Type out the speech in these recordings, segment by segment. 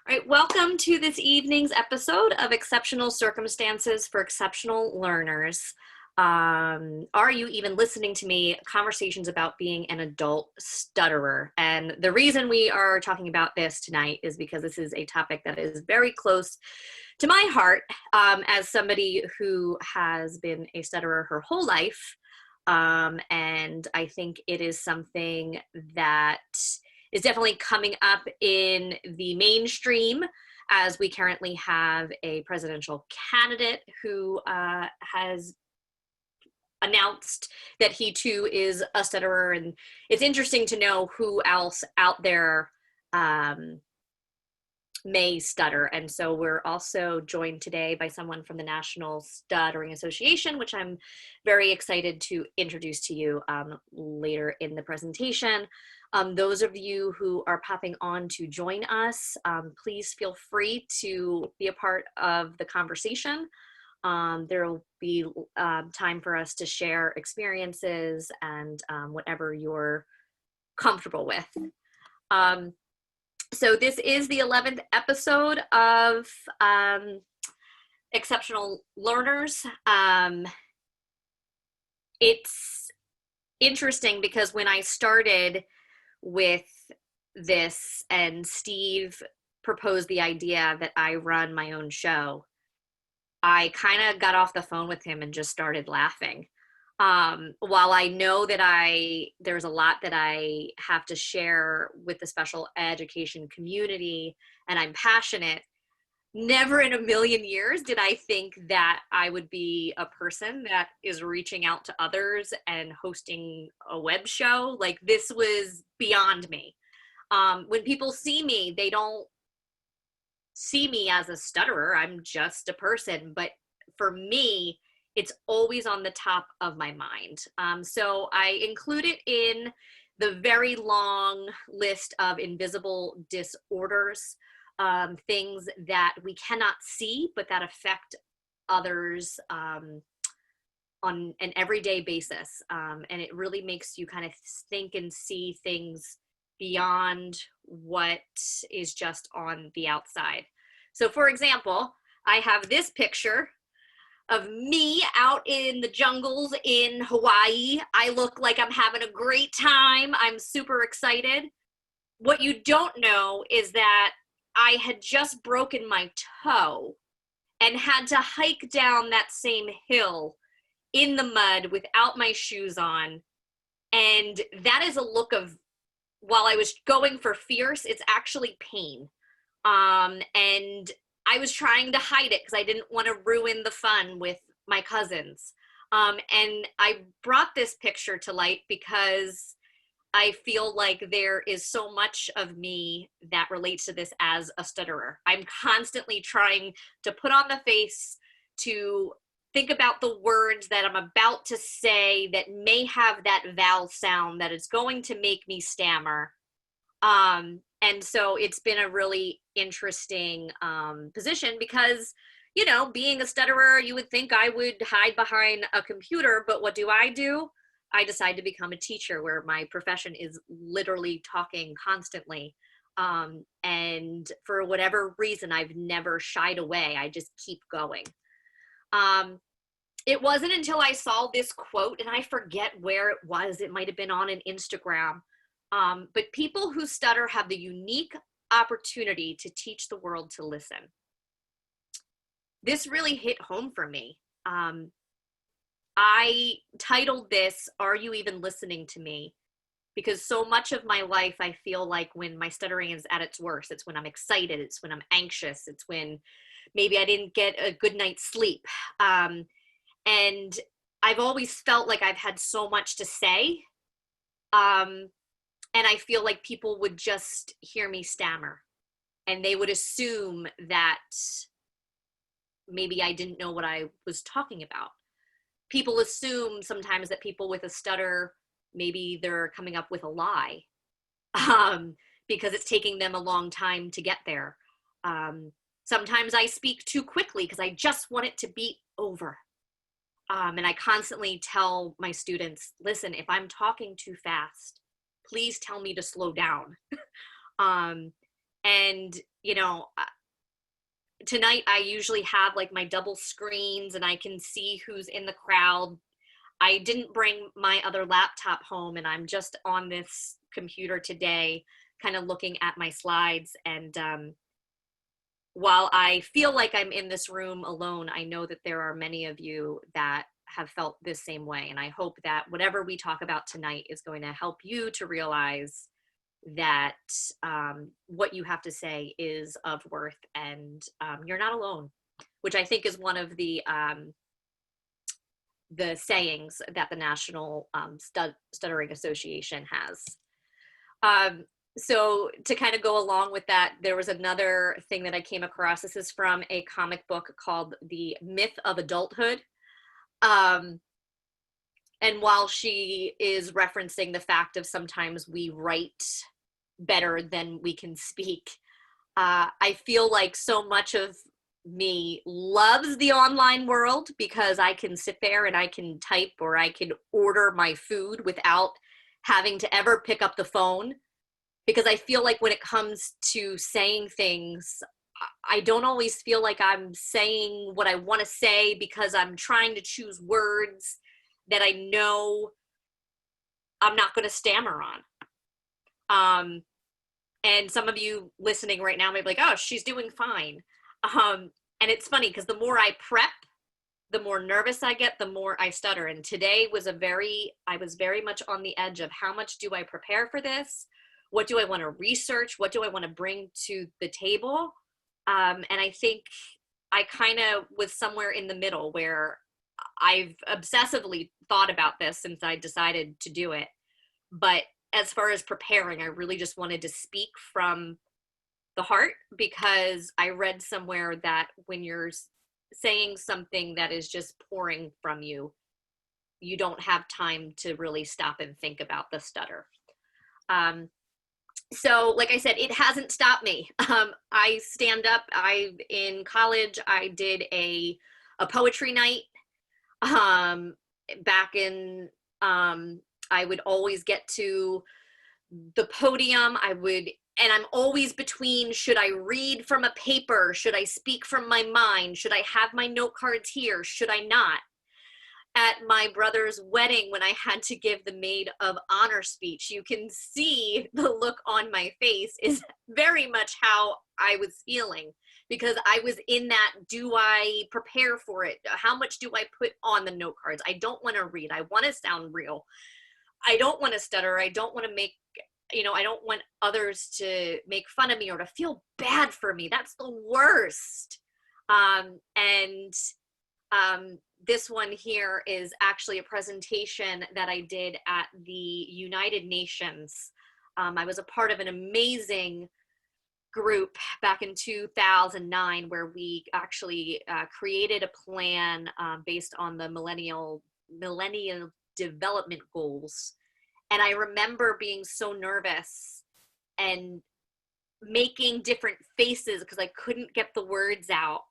All right, welcome to this evening's episode of Exceptional Circumstances for Exceptional Learners. Are you even listening to me? Conversations about being an adult stutterer. And the reason we are talking about this tonight is because this is a topic that is very close to my heart as somebody who has been a stutterer her whole life. And I think it is something that is definitely coming up in the mainstream as we currently have a presidential candidate who has announced that he too is a stutterer. And it's interesting to know who else out there may stutter. And so we're also joined today by someone from the National Stuttering Association, which I'm very excited to introduce to you later in the presentation. Those of you who are popping on to join us, please feel free to be a part of the conversation. There will be time for us to share experiences and whatever you're comfortable with. So this is the 11th episode of Exceptional Learners. It's interesting because when I started with this and Steve proposed the idea that I run my own show, I kind of got off the phone with him and just started laughing. While I know that there's a lot that I have to share with the special education community and I'm passionate, never in a million years did I think that I would be a person that is reaching out to others and hosting a web show. Like, this was beyond me. When people see me, they don't see me as a stutterer. I'm just a person. But for me, it's always on the top of my mind. So I include it in the very long list of invisible disorders, things that we cannot see, but that affect others on an everyday basis. And it really makes you kind of think and see things beyond what is just on the outside. So for example, I have this picture of me out in the jungles in Hawaii. I look like I'm having a great time. I'm super excited. What you don't know is that I had just broken my toe and had to hike down that same hill in the mud without my shoes on. And that is a look of, while I was going for fierce, it's actually pain. And I was trying to hide it because I didn't want to ruin the fun with my cousins. And I brought this picture to light because I feel like there is so much of me that relates to this as a stutterer. I'm constantly trying to put on the face, to think about the words that I'm about to say that may have that vowel sound that is going to make me stammer. And so it's been a really interesting position because, you know, being a stutterer, you would think I would hide behind a computer, but what do? I decide to become a teacher where my profession is literally talking constantly. And for whatever reason, I've never shied away. I just keep going. It wasn't until I saw this quote, and I forget where it was. It might have been on an Instagram. But people who stutter have the unique opportunity to teach the world to listen. This really hit home for me. I titled this, "Are You Even Listening to Me?" Because so much of my life, I feel like when my stuttering is at its worst, it's when I'm excited, it's when I'm anxious, it's when maybe I didn't get a good night's sleep. And I've always felt like I've had so much to say. And I feel like people would just hear me stammer and they would assume that maybe I didn't know what I was talking about. People assume sometimes that people with a stutter, maybe they're coming up with a lie because it's taking them a long time to get there. Sometimes I speak too quickly because I just want it to be over. And I constantly tell my students, listen, if I'm talking too fast, please tell me to slow down. And, tonight I usually have like my double screens and I can see who's in the crowd. I didn't bring my other laptop home, and I'm just on this computer today, kind of looking at my slides. And while I feel like I'm in this room alone, I know that there are many of you that have felt this same way. And I hope that whatever we talk about tonight is going to help you to realize that what you have to say is of worth, and you're not alone, which I think is one of the sayings that the National Stuttering Association has. So to kind of go along with that, there was another thing that I came across. This is from a comic book called The Myth of Adulthood. And while she is referencing the fact of sometimes we write better than we can speak, I feel like so much of me loves the online world because I can sit there and I can type, or I can order my food without having to ever pick up the phone. Because I feel like when it comes to saying things, I don't always feel like I'm saying what I want to say, because I'm trying to choose words that I know I'm not going to stammer on. And some of you listening right now may be like, oh, she's doing fine. And it's funny because the more I prep, the more nervous I get, the more I stutter. And today was I was very much on the edge of how much do I prepare for this? What do I want to research? What do I want to bring to the table? And I think I kind of was somewhere in the middle, where I've obsessively thought about this since I decided to do it. But as far as preparing, I really just wanted to speak from the heart, because I read somewhere that when you're saying something that is just pouring from you, you don't have time to really stop and think about the stutter. So like I said, it hasn't stopped me. I stand up. In college, I did a poetry night. Back in, I would always get to the podium. And I'm always between, should I read from a paper? Should I speak from my mind? Should I have my note cards here? Should I not? At my brother's wedding, when I had to give the maid of honor speech, you can see the look on my face is very much how I was feeling, because I was in that, do I prepare for it? How much do I put on the note cards? I don't want to read. I want to sound real. I don't want to stutter. I don't want to make, I don't want others to make fun of me or to feel bad for me. That's the worst. This one here is actually a presentation that I did at the United Nations. I was a part of an amazing group back in 2009 where we actually created a plan based on the millennial development goals. And I remember being so nervous and making different faces because I couldn't get the words out.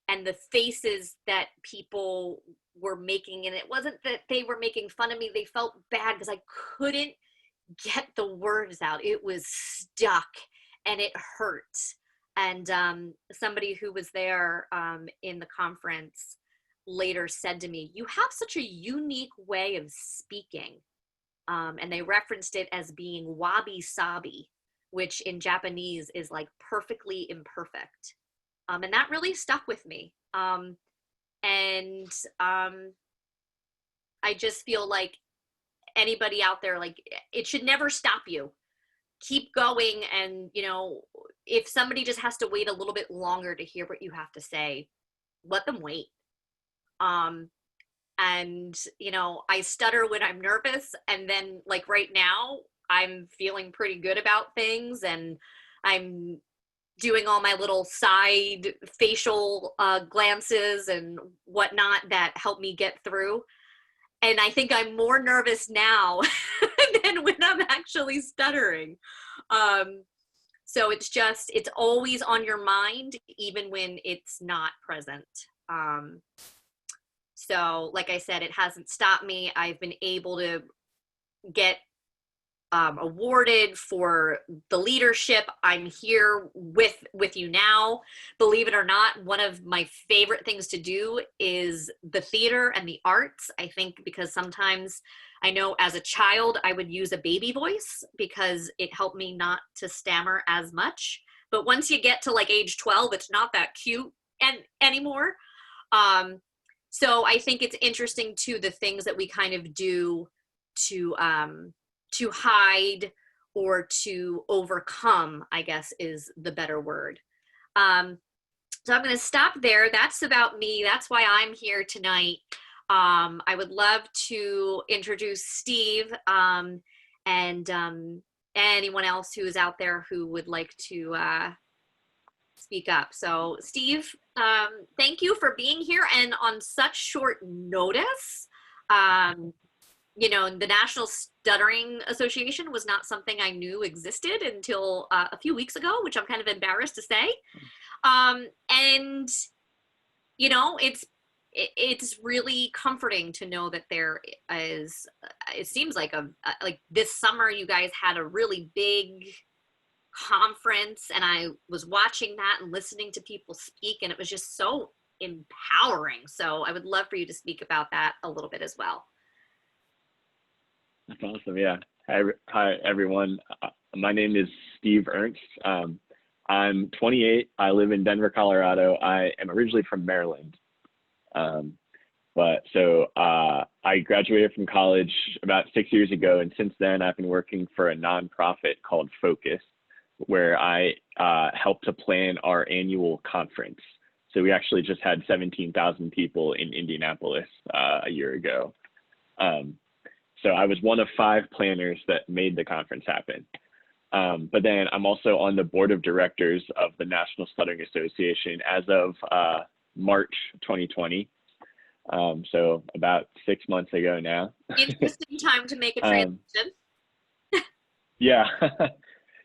And the faces that people were making, and it wasn't that they were making fun of me, they felt bad because I couldn't get the words out. It was stuck and it hurt. And somebody who was there in the conference later said to me, you have such a unique way of speaking. And they referenced it as being wabi-sabi, which in Japanese is like perfectly imperfect. And that really stuck with me. I just feel like anybody out there, like, it should never stop you. Keep going. And, if somebody just has to wait a little bit longer to hear what you have to say, let them wait. I stutter when I'm nervous. And then, like, right now, I'm feeling pretty good about things. And I'm doing all my little side facial glances and whatnot that help me get through. And I think I'm more nervous now than when I'm actually stuttering. So it's always on your mind, even when it's not present. So like I said, it hasn't stopped me. I've been able to get awarded for the leadership. I'm here with you now. Believe it or not, one of my favorite things to do is the theater and the arts. I think because sometimes I know as a child I would use a baby voice because it helped me not to stammer as much. But once you get to like age 12, it's not that cute anymore. So I think it's interesting too, the things that we kind of do to hide or to overcome, I guess is the better word. So I'm going to stop there. That's about me. That's why I'm here tonight. I would love to introduce Steve and anyone else who is out there who would like to speak up. So Steve, thank you for being here and on such short notice. The National Stuttering Association was not something I knew existed until a few weeks ago, which I'm kind of embarrassed to say. And it's really comforting to know that there is, it seems like like this summer you guys had a really big conference, and I was watching that and listening to people speak, and it was just so empowering. So I would love for you to speak about that a little bit as well. That's awesome. Yeah. Hi everyone. My name is Steve Ernst. I'm 28. I live in Denver, Colorado. I am originally from Maryland. I graduated from college about 6 years ago. And since then I've been working for a nonprofit called Focus, where I help to plan our annual conference. So we actually just had 17,000 people in Indianapolis a year ago. So I was one of 5 planners that made the conference happen. But then I'm also on the board of directors of the National Stuttering Association as of March 2020. So about 6 months ago now. Interesting time to make a transition. Yeah.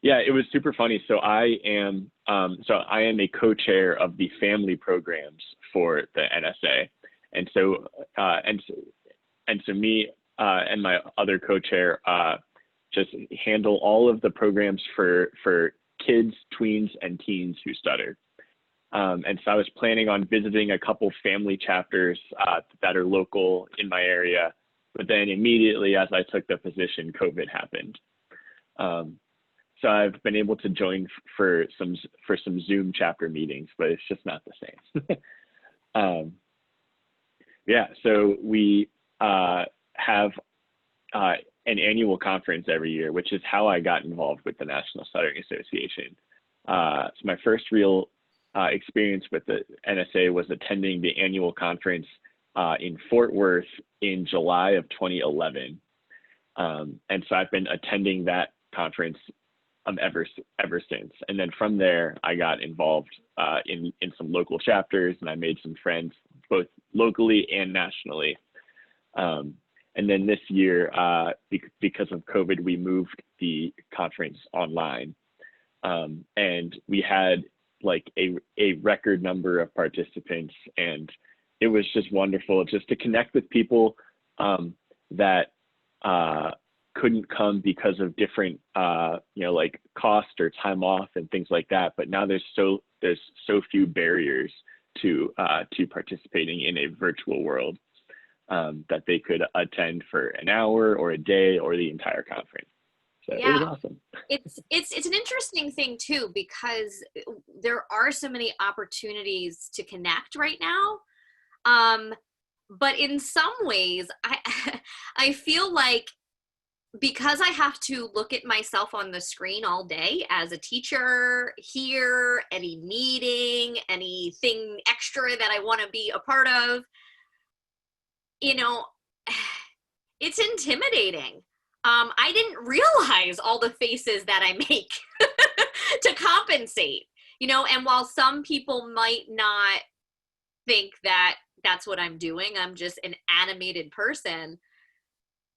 Yeah, it was super funny. So I am a co-chair of the family programs for the NSA. And so me and my other co-chair just handle all of the programs for kids, tweens, and teens who stutter. And so I was planning on visiting a couple family chapters that are local in my area, but then immediately as I took the position, COVID happened. So I've been able to join for some Zoom chapter meetings, but it's just not the same. Yeah, so we have an annual conference every year, which is how I got involved with the National Stuttering Association. So my first real experience with the NSA was attending the annual conference in Fort Worth in July of 2011. And so I've been attending that conference ever since. And then from there, I got involved in some local chapters, and I made some friends both locally and nationally. And then this year, because of COVID, we moved the conference online. And we had like a record number of participants, and it was just wonderful just to connect with people that couldn't come because of different, like cost or time off and things like that. But now there's so few barriers to participating in a virtual world that they could attend for an hour or a day or the entire conference. So yeah. It was awesome. It's an interesting thing too, because there are so many opportunities to connect right now. But in some ways, I feel like because I have to look at myself on the screen all day as a teacher here, any meeting, anything extra that I want to be a part of, it's intimidating. I didn't realize all the faces that I make to compensate, and while some people might not think that that's what I'm doing, I'm just an animated person,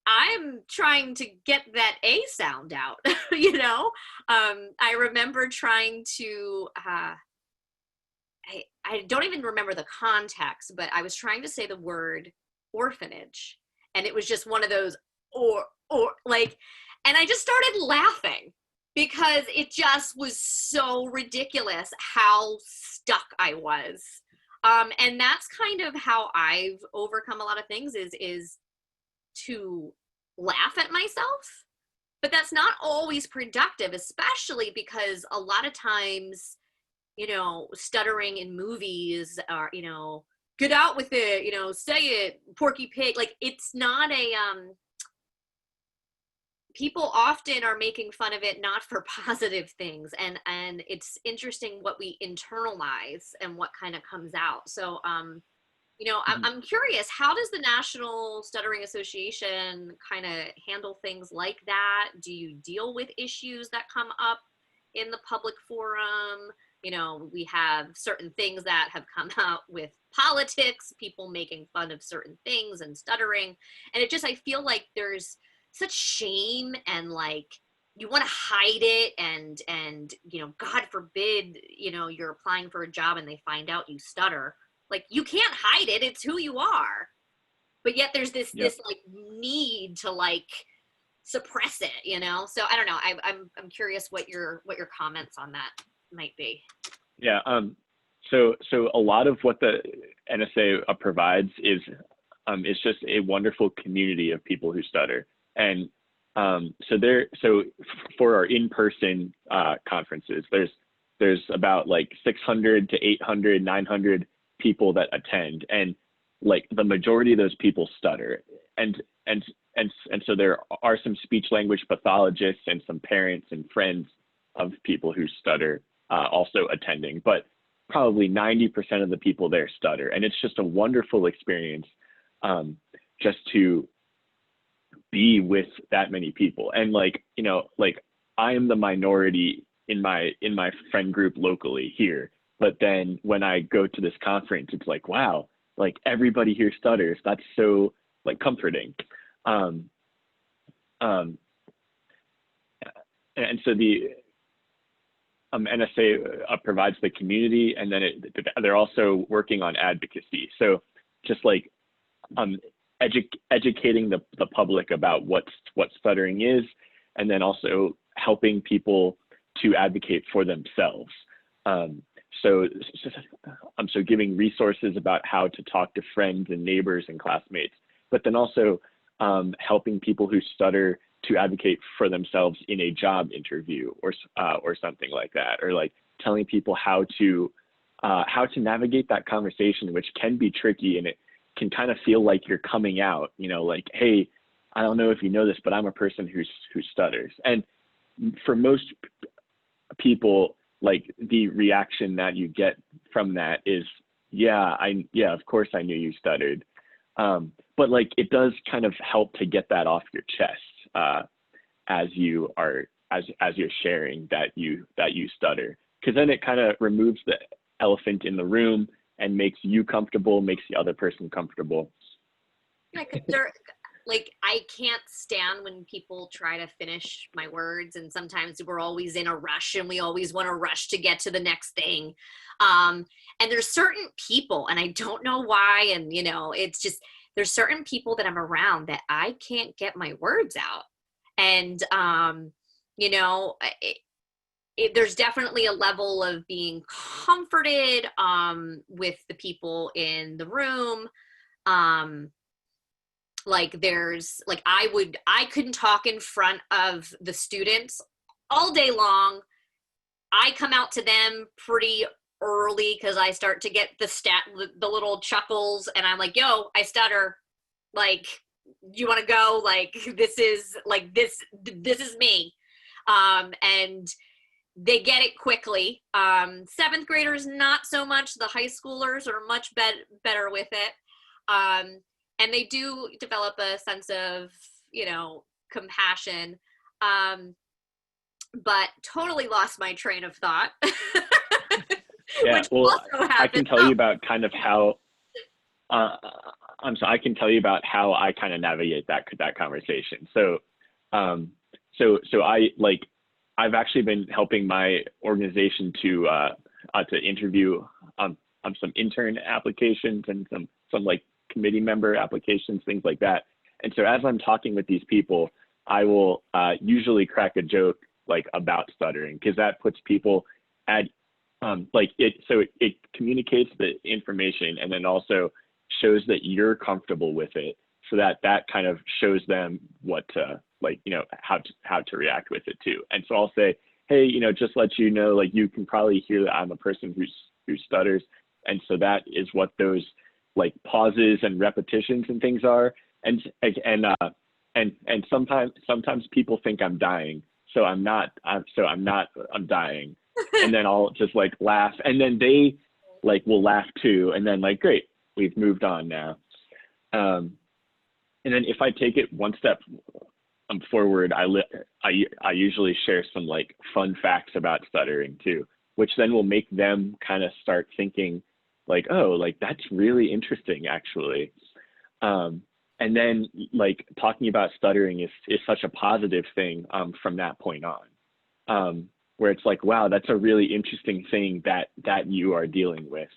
I'm trying to get that A sound out, I remember trying to, I don't even remember the context, but I was trying to say the word orphanage, and it was just one of those, or like, And I just started laughing because it just was so ridiculous how stuck I was. And that's kind of how I've overcome a lot of things is to laugh at myself. But that's not always productive, especially because a lot of times, stuttering in movies are, get out with it, say it, Porky Pig. Like, it's not a, people often are making fun of it not for positive things, and it's interesting what we internalize and what kind of comes out. So I'm curious, how does the National Stuttering Association kind of handle things like that? Do you deal with issues that come up in the public forum? We have certain things that have come out with politics, people making fun of certain things and stuttering, and I feel like there's such shame, and like you want to hide it, and God forbid you're applying for a job and they find out you stutter. Like, you can't hide it, it's who you are. But yet there's this like need to like suppress it, so I don't know. I'm curious what your comments on that might be. Yeah. So a lot of what the NSA provides is just a wonderful community of people who stutter. And so for our in-person conferences, there's about like 600 to 800, 900 people that attend, and like the majority of those people stutter. And so there are some speech language pathologists and some parents and friends of people who stutter also attending, but probably 90% of the people there stutter. And it's just a wonderful experience just to be with that many people. And like I am the minority in my friend group locally here, but then when I go to this conference, it's like, wow, like everybody here stutters. That's so like comforting. And so the NSA provides the community, and then they're also working on advocacy. So just like educating the public about what stuttering is, and then also helping people to advocate for themselves. So giving resources about how to talk to friends and neighbors and classmates, but then also helping people who stutter to advocate for themselves in a job interview or something like that, or like telling people how to navigate that conversation, which can be tricky, and it can kind of feel like you're coming out, like, hey, I don't know if you know this, but I'm a person who stutters. And for most people, like the reaction that you get from that is, yeah, of course I knew you stuttered. But like, it does kind of help to get that off your chest as you're sharing that you stutter, because then it kind of removes the elephant in the room and makes you comfortable, makes the other person comfortable. Like, I can't stand when people try to finish my words, and sometimes we're always in a rush and we always want to rush to get to the next thing. And there's certain people, and I don't know why, and it's just, there's certain people that I'm around that I can't get my words out. And there's definitely a level of being comforted with the people in the room. Like, there's like, I couldn't talk in front of the students all day long. I come out to them pretty early because I start to get the little chuckles, and I'm like, yo, I stutter. Like, you want to go? Like, this is me. And they get it quickly. 7th graders, not so much. The high schoolers are much better with it. And they do develop a sense of, compassion. But totally lost my train of thought. Yeah, well, I can tell you about kind of how, I can tell you about how I kind of navigate that conversation. So I've actually been helping my organization to interview some intern applications and some like committee member applications, things like that. And so as I'm talking with these people, I will usually crack a joke like about stuttering, because that puts people at like it, so it communicates the information and then also shows that you're comfortable with it, so that that kind of shows them what to, like, you know, how to react with it too. And so I'll say, hey, you know, just let you know, like, you can probably hear that I'm a person who stutters, and so that is what those like pauses and repetitions and things are. And sometimes people think I'm dying, so I'm dying, and then I'll just like laugh, and then they like will laugh too, and then like, great, we've moved on now. And then if I take it one step forward, I usually share some like fun facts about stuttering too, which then will make them kind of start thinking like, oh, like that's really interesting actually. And then like talking about stuttering is such a positive thing from that point on, where it's like, wow, that's a really interesting thing that you are dealing with.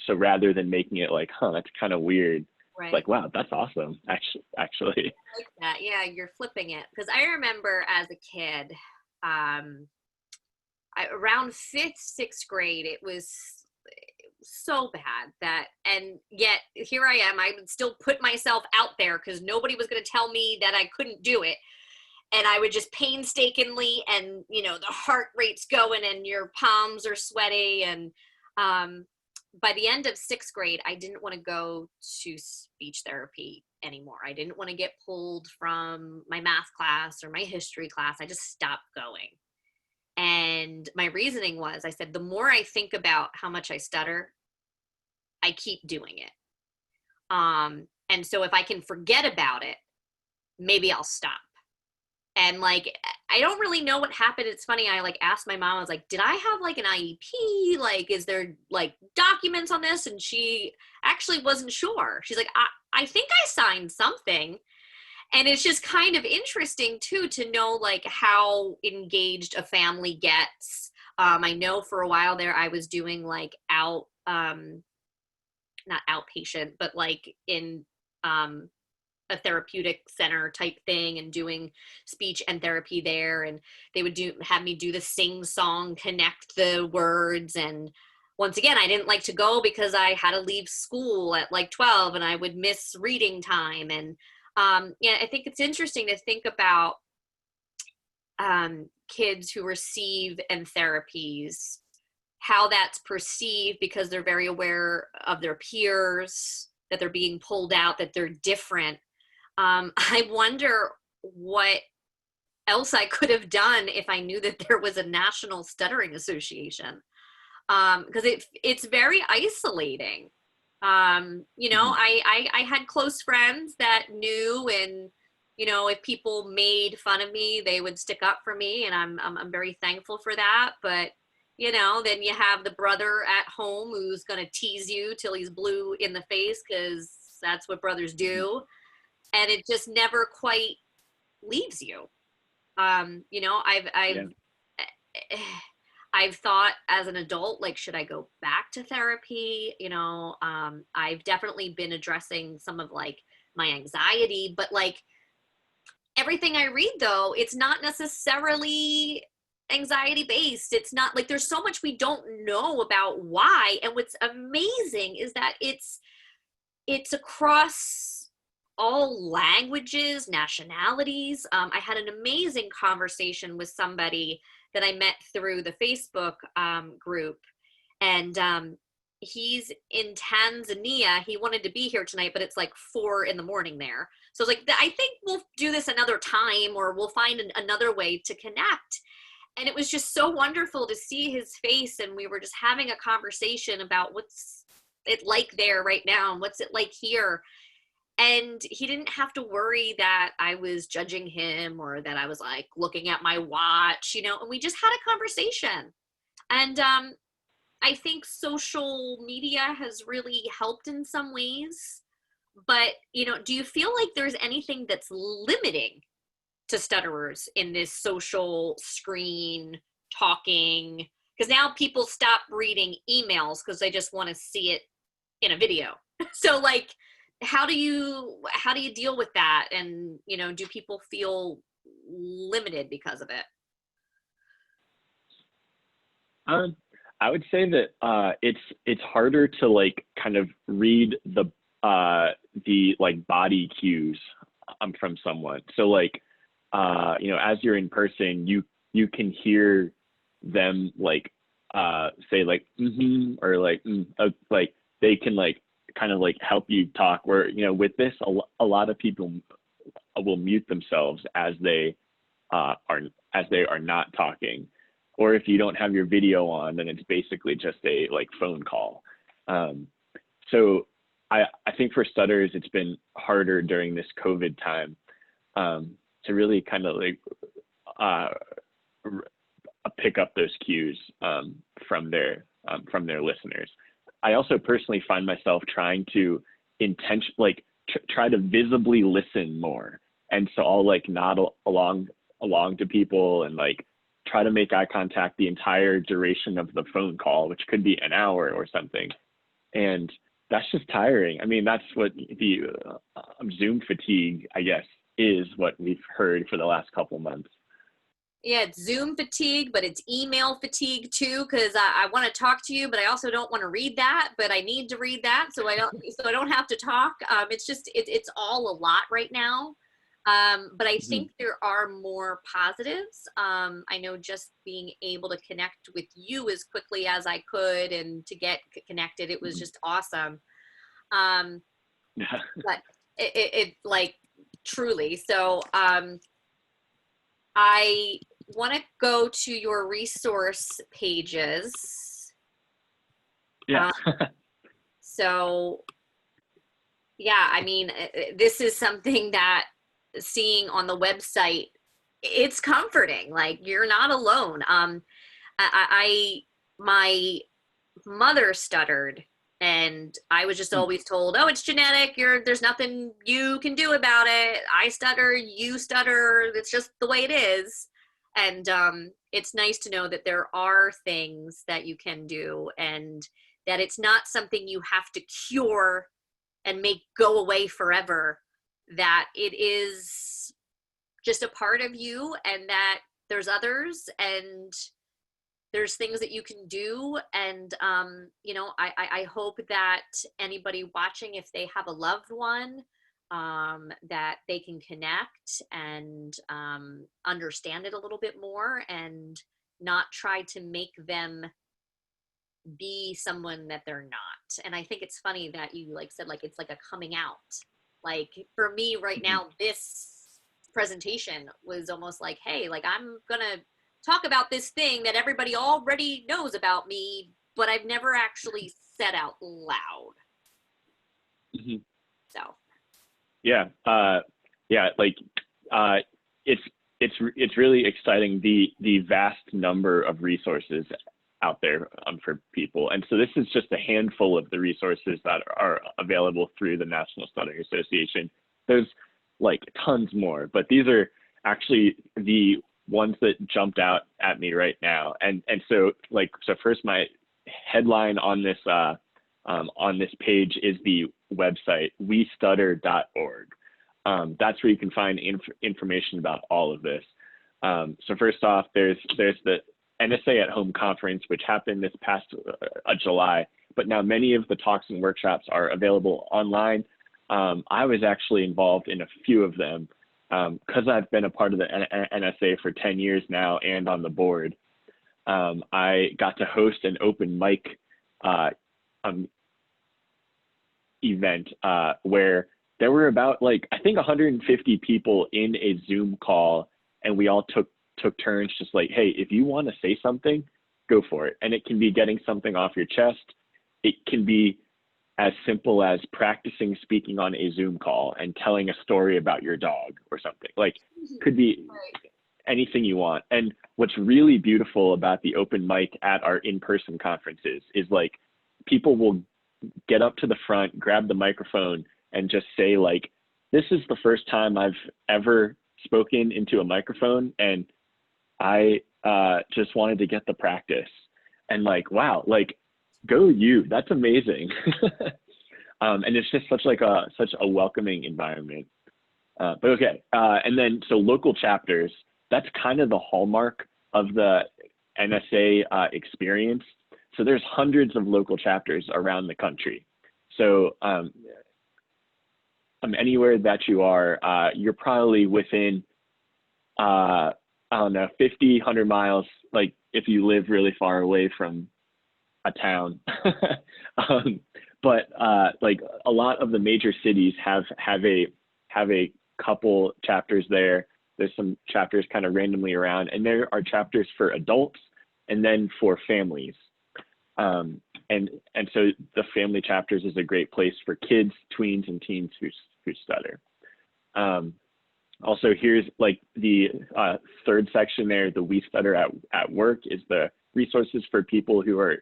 So rather than making it like, huh, that's kind of weird, it's Right. like, wow, that's awesome, actually. Like that. Yeah, you're flipping it. Because I remember as a kid, around fifth, sixth grade, it was so bad that, and yet here I am. I would still put myself out there because nobody was going to tell me that I couldn't do it. And I would just painstakingly, and you know, the heart rate's going and your palms are sweaty. And by the end of sixth grade, I didn't want to go to speech therapy anymore. I didn't want to get pulled from my math class or my history class. I just stopped going. And my reasoning was, I said, the more I think about how much I stutter, I keep doing it. And so if I can forget about it, maybe I'll stop. And like, I don't really know what happened. It's funny. I like asked my mom, I was like, did I have like an IEP? Like, is there like documents on this? And she actually wasn't sure. She's like, I think I signed something. And it's just kind of interesting too, to know like how engaged a family gets. I know for a while there, I was doing like not outpatient, but like in, a therapeutic center type thing, and doing speech and therapy there. And they would have me do the sing song, connect the words. And once again, I didn't like to go because I had to leave school at like 12 and I would miss reading time. And yeah, I think it's interesting to think about kids who receive and therapies, how that's perceived, because they're very aware of their peers, that they're being pulled out, that they're different. I wonder what else I could have done if I knew that there was a National Stuttering Association, because it's very isolating. You know, Mhm. I had close friends that knew, and you know, if people made fun of me, they would stick up for me, and I'm very thankful for that. But you know, then you have the brother at home who's going to tease you till he's blue in the face, because that's what brothers Mhm. do, and it just never quite leaves you. You know, Yeah. I've thought as an adult, like, should I go back to therapy? You know, I've definitely been addressing some of like my anxiety, but like everything I read though, it's not necessarily anxiety based. It's not like, there's so much we don't know about why. And what's amazing is that it's across all languages, nationalities. I had an amazing conversation with somebody that I met through the Facebook group, and he's in Tanzania. He wanted to be here tonight, but it's like 4 in the morning there. So I was like, I think we'll do this another time, or we'll find another way to connect. And it was just so wonderful to see his face, and we were just having a conversation about what's it like there right now and what's it like here. And he didn't have to worry that I was judging him, or that I was like looking at my watch, you know, and we just had a conversation. And I think social media has really helped in some ways. But, you know, do you feel like there's anything that's limiting to stutterers in this social screen talking? Because now people stop reading emails because they just want to see it in a video. So, like, how do you deal with that? And, you know, do people feel limited because of it? Um, I would say that it's harder to like kind of read the like body cues from someone. So like you know, as you're in person, you can hear them like say like or like like they can like kind of like help you talk. Where you know with this, a lot of people will mute themselves are as they are not talking, or if you don't have your video on, then it's basically just a like phone call. Um, so I think for stutterers, it's been harder during this COVID time to really kind of like uh, pick up those cues from their listeners. I also personally find myself trying to try to visibly listen more, and so I'll like nod along to people and like try to make eye contact the entire duration of the phone call, which could be an hour or something. And that's just tiring. I mean, that's what the Zoom fatigue, I guess, is what we've heard for the last couple months. Yeah, it's Zoom fatigue, but it's email fatigue too, because I want to talk to you, but I also don't want to read that, but I need to read that, so I don't have to talk. It's just it's all a lot right now. But I Mhm. think there are more positives. I know just being able to connect with you as quickly as I could and to get connected, it was Mhm. just awesome. Um, Yeah. but it like truly. So I want to go to your resource pages. Yeah. Um, so yeah, I mean, this is something that seeing on the website, it's comforting. Like you're not alone. My mother stuttered, and I was just Mm. always told, "Oh, it's genetic. There's nothing you can do about it. I stutter, you stutter. It's just the way it is." And it's nice to know that there are things that you can do, and that it's not something you have to cure and make go away forever. That it is just a part of you, and that there's others, and there's things that you can do. And you know, I hope that anybody watching, if they have a loved one, that they can connect and understand it a little bit more, and not try to make them be someone that they're not. And I think it's funny that you like said like it's like a coming out. Like for me right Mhm. now, this presentation was almost like, hey, like I'm gonna talk about this thing that everybody already knows about me, but I've never actually said out loud. Mhm. So Yeah. Yeah. Like, uh, it's it's really exciting the vast number of resources out there for people, and so this is just a handful of the resources that are available through the National Stuttering Association. There's like tons more, but these are actually the ones that jumped out at me right now. And so like so first, my headline on this page is the website westutter.org. That's where you can find information about all of this. So first off, there's the NSA at Home conference, which happened this past July, but now many of the talks and workshops are available online. I was actually involved in a few of them because I've been a part of the NSA for 10 years now and on the board. I got to host an open mic uh, um, event where there were about like I think 150 people in a Zoom call, and we all took turns, just like, hey, if you want to say something, go for it. And it can be getting something off your chest. It can be as simple as practicing speaking on a Zoom call and telling a story about your dog or something. Like, could be anything you want. And what's really beautiful about the open mic at our in-person conferences is like people will get up to the front, grab the microphone, and just say like, this is the first time I've ever spoken into a microphone, and I just wanted to get the practice. And like, wow, like, go you, that's amazing. And it's just such a welcoming environment. But okay, and then so local chapters, that's kind of the hallmark of the NSA experience. So there's hundreds of local chapters around the country. So anywhere that you are, you're probably within, I don't know, 50, 100 miles, like if you live really far away from a town. But like a lot of the major cities have a couple chapters there. There's some chapters kind of randomly around, and there are chapters for adults and then for families. And so the family chapters is a great place for kids, tweens, and teens who stutter. Also, here's like the third section there. The We Stutter at Work is the resources for people who are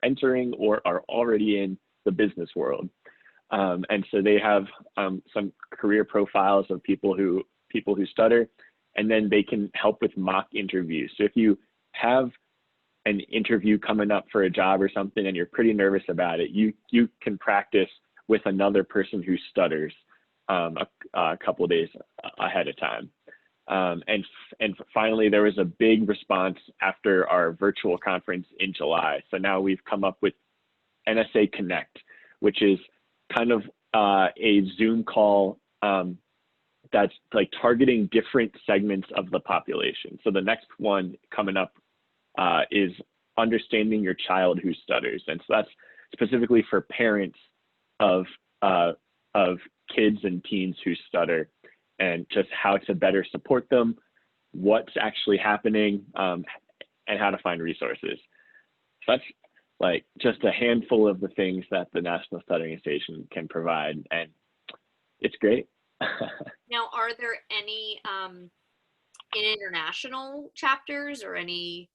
entering or are already in the business world. And so they have some career profiles of people who stutter, and then they can help with mock interviews. So if you have an interview coming up for a job or something and you're pretty nervous about it, you can practice with another person who stutters a couple of days ahead of time. And finally, there was a big response after our virtual conference in July. So now we've come up with NSA Connect, which is kind of a Zoom call that's like targeting different segments of the population. So the next one coming up is understanding your child who stutters. And so that's specifically for parents of kids and teens who stutter, and just how to better support them, what's actually happening, and how to find resources. So that's like just a handful of the things that the National Stuttering Association can provide, and it's great. Now, are there any international chapters or any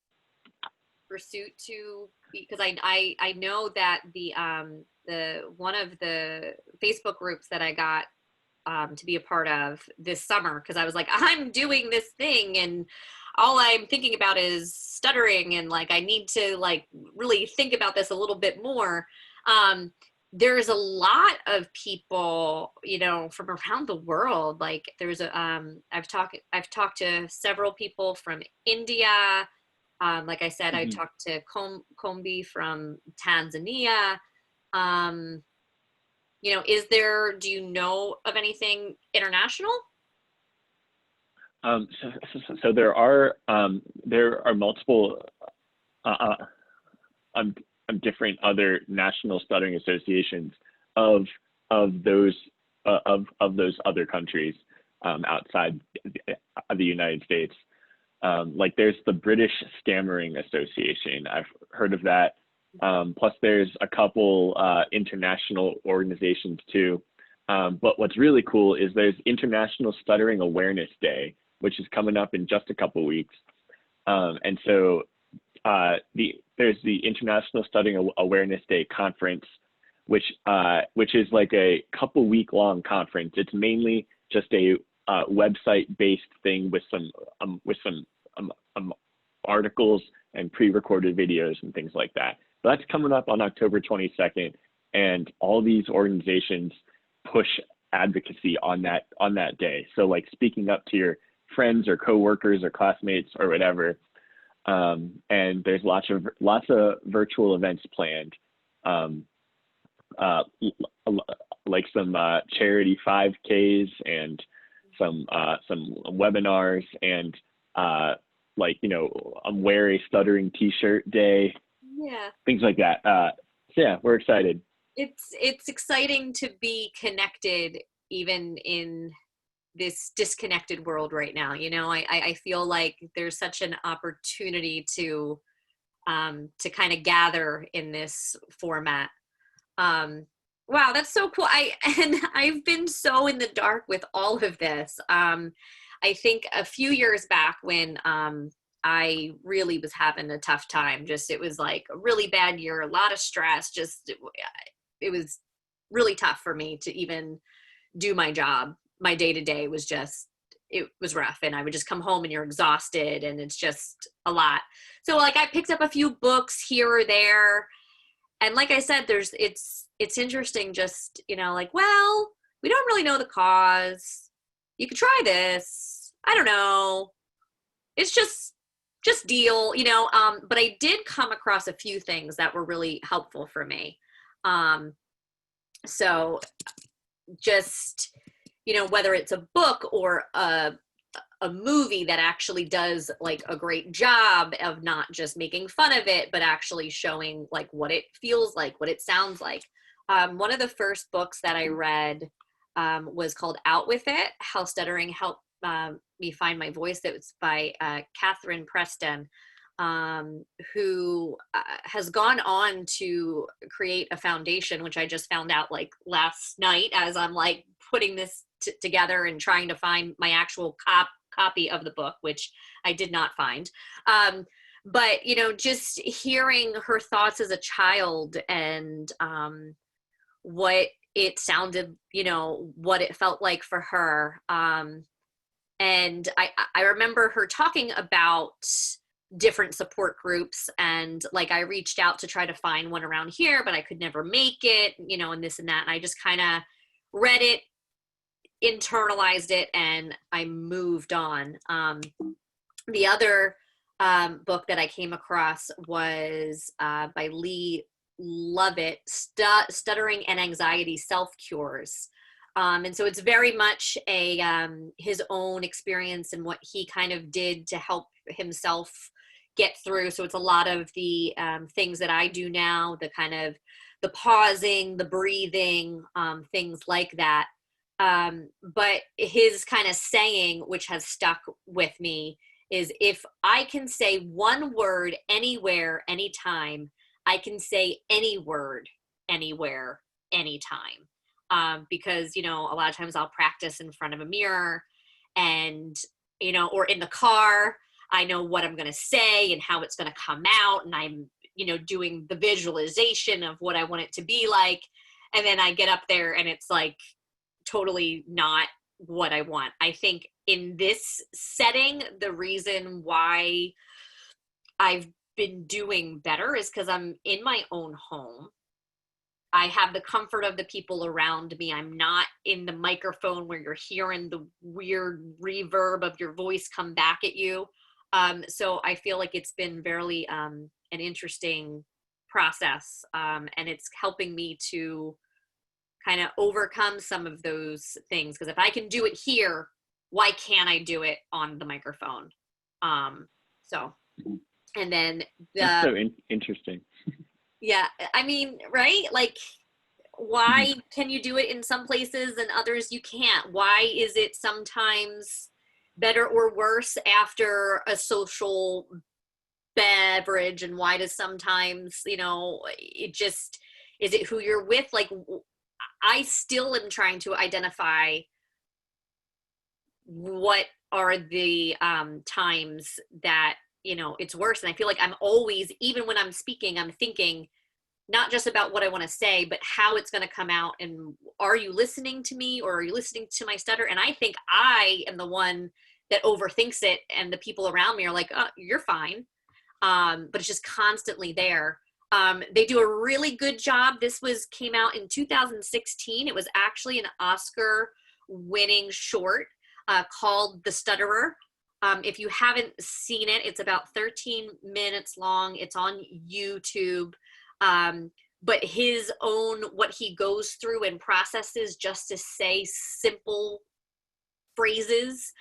pursuit to, because I know that the one of the Facebook groups that I got to be a part of this summer, because I was like, I'm doing this thing and all I'm thinking about is stuttering, and like I need to like really think about this a little bit more. There's a lot of people, you know, from around the world. Like there's a I've talked to several people from India. Like I said, I talked to Kombi from Tanzania. You know, do you know of anything international? So there are multiple different other national stuttering associations of those other countries outside of the United States. Like there's the British Stammering Association. I've heard of that. Plus there's a couple international organizations too. But what's really cool is there's International Stuttering Awareness Day, which is coming up in just a couple weeks. And so there's the International Stuttering Awareness Day conference, which is like a couple week long conference. It's mainly just a website based thing with some articles and pre-recorded videos and things like that. But that's coming up on October 22nd, and all these organizations push advocacy on that day. So like speaking up to your friends or coworkers or classmates or whatever. And there's lots of virtual events planned, like some charity 5Ks and some webinars, and like, you know, wear a stuttering t-shirt day. Yeah. Things like that. So yeah, we're excited. It's exciting to be connected even in this disconnected world right now. You know, I feel like there's such an opportunity to kind of gather in this format. Wow, that's so cool. I've been so in the dark with all of this. I think a few years back when I really was having a tough time, it was like a really bad year, a lot of stress, it was really tough for me to even do my job. My day-to-day was it was rough, and I would just come home and you're exhausted and it's just a lot. So like I picked up a few books here or there. And like I said, it's interesting just, like, well, we don't really know the cause. You could try this. I don't know. It's just deal, but I did come across a few things that were really helpful for me. Um, so just, whether it's a book or a movie that actually does like a great job of not just making fun of it, but actually showing like what it feels like, what it sounds like. One of the first books that I read was called Out With It, How Stuttering Helped Me Find My Voice. That was by Catherine Preston, who has gone on to create a foundation, which I just found out like last night as I'm like putting this together and trying to find my actual copy of the book, which I did not find. But, just hearing her thoughts as a child and what it sounded, what it felt like for her. And I remember her talking about different support groups, and like I reached out to try to find one around here, but I could never make it, and this and that. And I just kind of read it, internalized it, and I moved on. The other book that I came across was by Lee Lovett, Stuttering and Anxiety Self-Cures. And so it's very much his own experience and what he kind of did to help himself get through. So it's a lot of the things that I do now, the kind of the pausing, the breathing, things like that. But his kind of saying, which has stuck with me, is if I can say one word anywhere, anytime, I can say any word anywhere, anytime. Because, a lot of times I'll practice in front of a mirror and, or in the car, I know what I'm going to say and how it's going to come out. And I'm, doing the visualization of what I want it to be like. And then I get up there and it's like totally not what I want. I think in this setting, the reason why I've been doing better is because I'm in my own home. I have the comfort of the people around me. I'm not in the microphone where you're hearing the weird reverb of your voice come back at you. So I feel like it's been very an interesting process, and it's helping me to kind of overcome some of those things. Because if I can do it here, why can't I do it on the microphone? So, and then That's so interesting. yeah, I mean, right? Like, why can you do it in some places and others you can't? Why is it sometimes better or worse after a social beverage? And why does sometimes, it just, is it who you're with? Like, I still am trying to identify what are the times that, it's worse. And I feel like I'm always, even when I'm speaking, I'm thinking not just about what I want to say, but how it's going to come out. And are you listening to me or are you listening to my stutter? And I think I am the one that overthinks it. And the people around me are like, oh, you're fine. But it's just constantly there. They do a really good job. Came out in 2016. It was actually an Oscar winning short called The Stutterer. If you haven't seen it, it's about 13 minutes long. It's on YouTube. But his own, what he goes through and processes just to say simple phrases,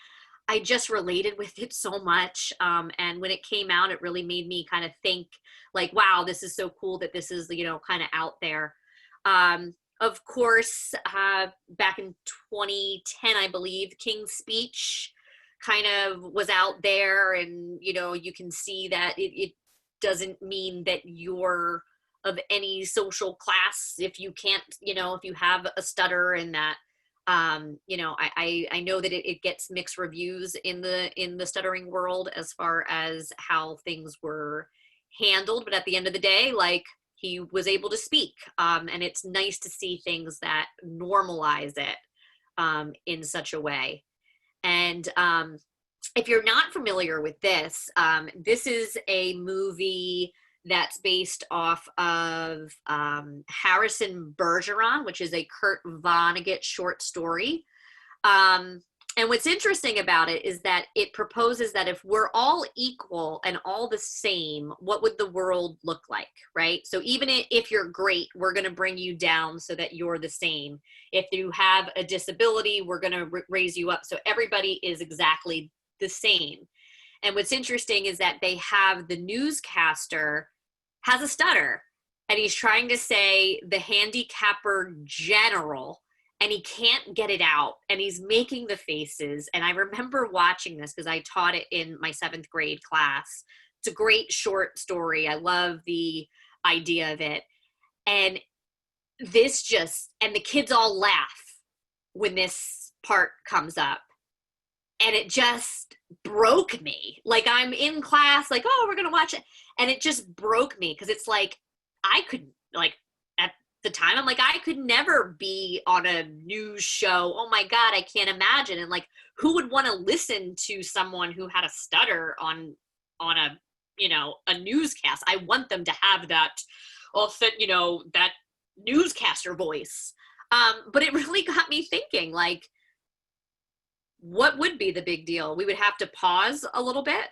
I just related with it so much. And when it came out, it really made me kind of think like, wow, this is so cool that this is, kind of out there. Of course, back in 2010, I believe, King's Speech kind of was out there, and, you can see that it doesn't mean that you're of any social class if you can't, if you have a stutter, and that, I know that it gets mixed reviews in the stuttering world as far as how things were handled. But at the end of the day, like, he was able to speak. And it's nice to see things that normalize it in such a way. And if you're not familiar with this, this is a movie that's based off of Harrison Bergeron, which is a Kurt Vonnegut short story. And what's interesting about it is that it proposes that if we're all equal and all the same, what would the world look like, right? So even if you're great, we're going to bring you down so that you're the same. If you have a disability, we're going to raise you up so everybody is exactly the same. And what's interesting is that they have the newscaster has a stutter, and he's trying to say the handicapper general, and he can't get it out, and he's making the faces. And I remember watching this because I taught it in my 7th grade class. It's a great short story. I love the idea of it. And and the kids all laugh when this part comes up. And it just broke me. Like, I'm in class, like, oh, we're going to watch it. And it just broke me because it's like, I could, like, at the time, I'm like, I could never be on a news show. Oh my God, I can't imagine. And like, who would want to listen to someone who had a stutter on a, a newscast? I want them to have that, that newscaster voice. But it really got me thinking, like, what would be the big deal? We would have to pause a little bit.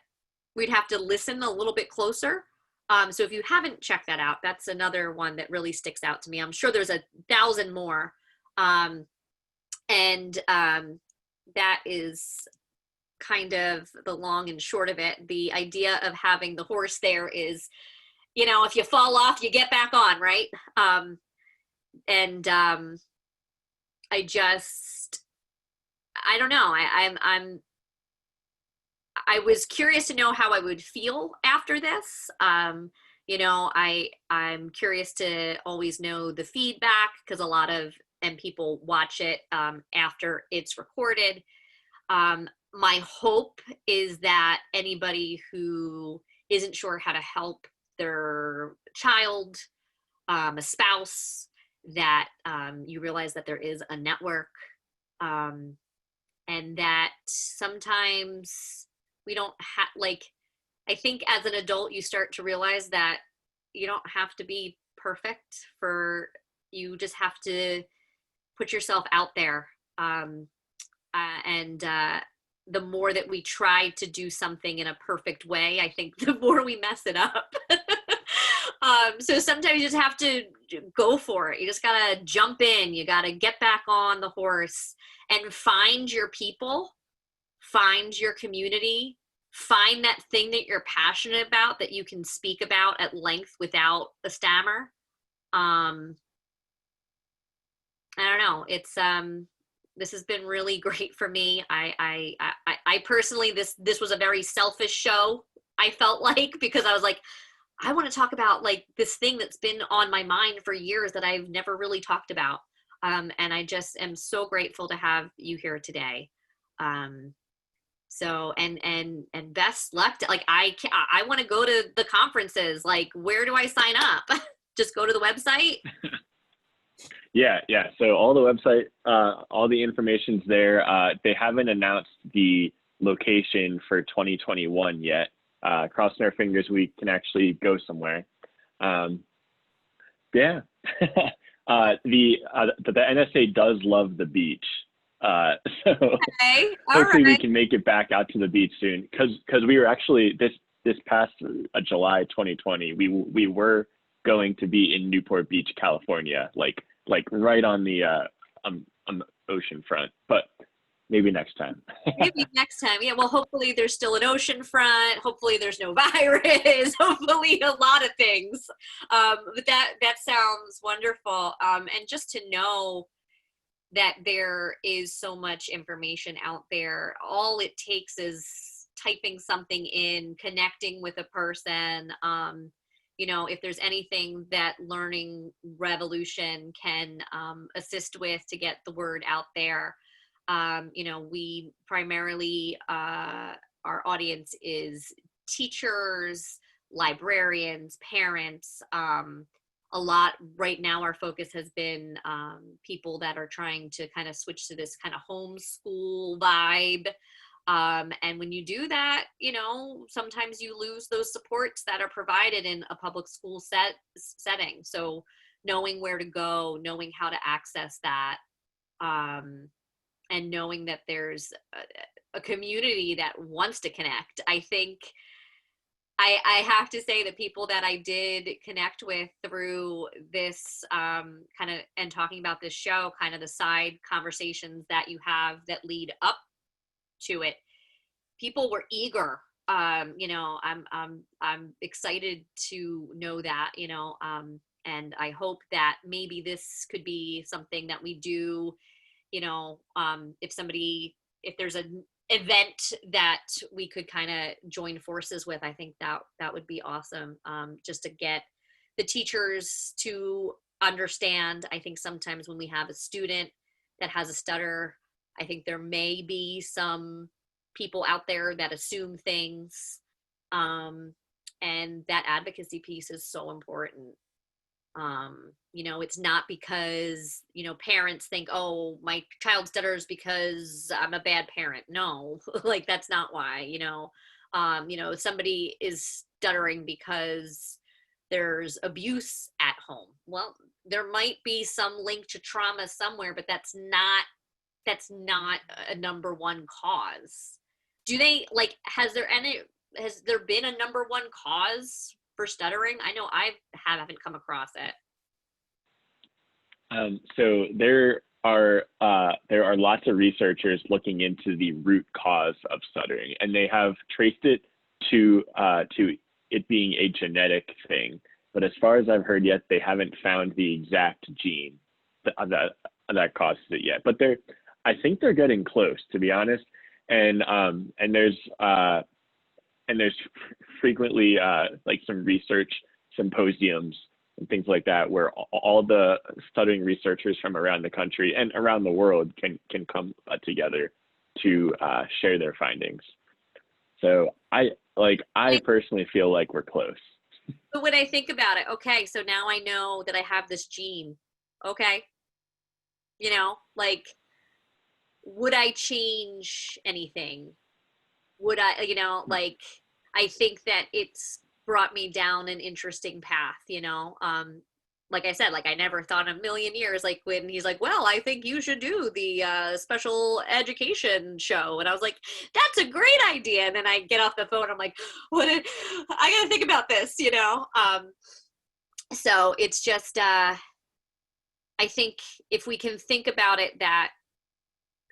We'd have to listen a little bit closer. So if you haven't checked that out, that's another one that really sticks out to me. I'm sure there's 1,000 more. That is kind of the long and short of it. The idea of having the horse there is, if you fall off, you get back on, right? I don't know. I was curious to know how I would feel after this. I'm curious to always know the feedback because and people watch it after it's recorded. My hope is that anybody who isn't sure how to help their child, a spouse, that you realize that there is a network, and that sometimes we don't have, like, I think as an adult you start to realize that you don't have to be perfect. You just have to put yourself out there, and the more that we try to do something in a perfect way, I think the more we mess it up. So sometimes you just have to go for it. You just gotta jump in. You gotta get back on the horse and find your people, find your community, find that thing that you're passionate about that you can speak about at length without a stammer. I don't know. It's this has been really great for me. I personally, this was a very selfish show, I felt like, because I was like, I want to talk about like this thing that's been on my mind for years that I've never really talked about. And I just am so grateful to have you here today. So, and best luck I want to go to the conferences. Like, where do I sign up? Just go to the website. Yeah. So all the website, all the information's there. They haven't announced the location for 2021 yet. Crossing our fingers we can actually go somewhere. Yeah. The NSA does love the beach. So Okay. All hopefully we right. can make it back out to the beach soon. Cause we were actually this past July 2020, we were going to be in Newport Beach, California, like right on the ocean front, but maybe next time. Maybe next time. Yeah, well, hopefully there's still an ocean front. Hopefully there's no virus. Hopefully a lot of things. But that sounds wonderful. And just to know that there is so much information out there. All it takes is typing something in, connecting with a person. If there's anything that Learning Revolution can assist with to get the word out there. We primarily, our audience is teachers, librarians, parents. A lot right now, our focus has been people that are trying to kind of switch to this kind of homeschool vibe. And when you do that, you know, sometimes you lose those supports that are provided in a public school setting. So knowing where to go, knowing how to access that, and knowing that there's a community that wants to connect. I think I have to say the people that I did connect with through this kind of, and talking about this show, kind of the side conversations that you have that lead up to it, people were eager. You know, I'm excited to know that, you know, and I hope that maybe this could be something that we do, you know, if there's an event that we could kind of join forces with, I think that that would be awesome. Just to get the teachers to understand. I think sometimes when we have a student that has a stutter, I think there may be some people out there that assume things. And that advocacy piece is so important. You know, it's not because, you know, parents think, oh, my child stutters because I'm a bad parent. No, like that's not why. You know, somebody is stuttering because there's abuse at home. Well, there might be some link to trauma somewhere, but that's not a number one cause. Do they, like, has there been a number one cause for stuttering? I know I haven't come across it. So there are lots of researchers looking into the root cause of stuttering, and they have traced it to it being a genetic thing. But as far as I've heard yet, they haven't found the exact gene that causes it yet. But I think they're getting close, to be honest. And there's frequently like some research symposiums and things like that where all the stuttering researchers from around the country and around the world can come together to share their findings. So I personally feel like we're close. But when I think about it, okay, so now I know that I have this gene. Okay. You know, like, would I change anything? Would I, you know, like, I think that it's brought me down an interesting path, you know. Like I said, like I never thought in a million years, like when he's like, well, I think you should do the special education show. And I was like, that's a great idea. And then I get off the phone, I'm like, I gotta think about this, you know. So it's just, I think if we can think about it, that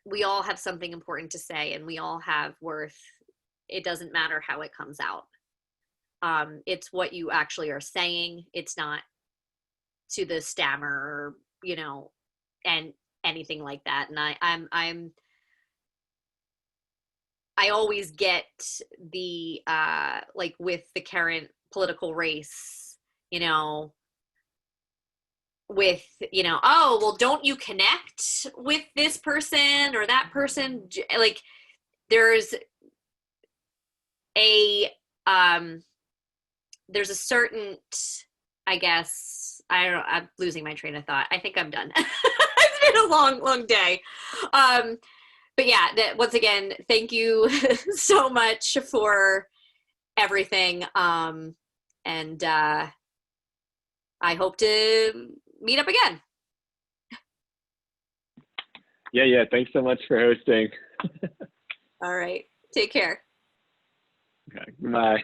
we all have something important to say and we all have worth. It doesn't matter how it comes out. It's what you actually are saying. It's not to the stammer, or, you know, and anything like that. And I always get the like with the current political race, you know, with, you know, oh, well, don't you connect with this person or that person? Like there's a there's a certain, I guess, I don't know, I'm losing my train of thought. I think I'm done. It's been a long day. But yeah, once again, thank you so much for everything. And I hope to meet up again. Yeah. Thanks so much for hosting. All right. Take care. Okay. Bye.